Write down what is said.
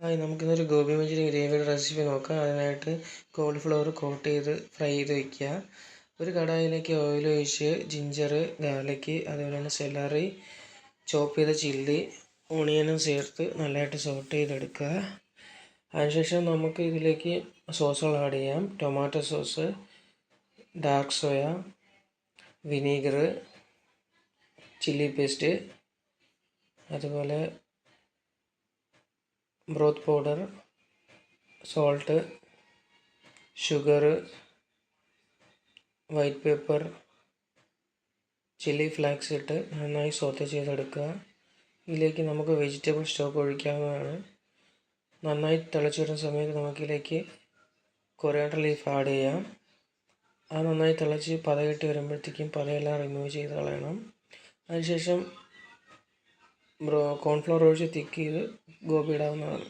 നമുക്കിന്നൊരു gobi manchurian ഗ്രേവിയുടെ recipe നോക്കാം. അതിനായിട്ട് കോളിഫ്ലവർ കോട്ട് ചെയ്ത് ഫ്രൈ ചെയ്ത് വയ്ക്കുക. ഒരു കടായിലേക്ക് ഓയിൽ ഒഴിച്ച് ജിഞ്ചർ, ഗാർലിക്, അതുപോലെ തന്നെ സെലറി, ചോപ്പ് ചെയ്ത ചില്ലി, ഓണിയനും ചേർത്ത് നല്ലതായിട്ട് സോട്ട് ചെയ്തെടുക്കുക. അതിനുശേഷം നമുക്ക് ഇതിലേക്ക് സോസുകൾ ആഡ് ചെയ്യാം. Tomato sauce, dark soya, vinegar, chilli paste, അതുപോലെ broth powder, salt, sugar, white pepper, chilli flakes ഇട്ട് നന്നായി സോത്തെ ചെയ്തെടുക്കുക. ഇതിലേക്ക് നമുക്ക് വെജിറ്റബിൾ സ്റ്റോക്ക് ഒഴിക്കാവുന്നതാണ്. നന്നായി തിളച്ച് വരുന്ന സമയത്ത് നമുക്കിതിലേക്ക് കൊറിയാണ്ടർ ലീഫ് ആഡ് ചെയ്യാം. അത് നന്നായി തിളച്ച് പതയിട്ട് വരുമ്പോഴത്തേക്കും പതയെല്ലാം റിമൂവ് ചെയ്ത് കളയണം. അതിനുശേഷം കോൺഫ്ലവർ ഒഴിച്ച് തിക്ക് ചെയ്ത് ഗോബി ഇടാവുന്നതാണ്.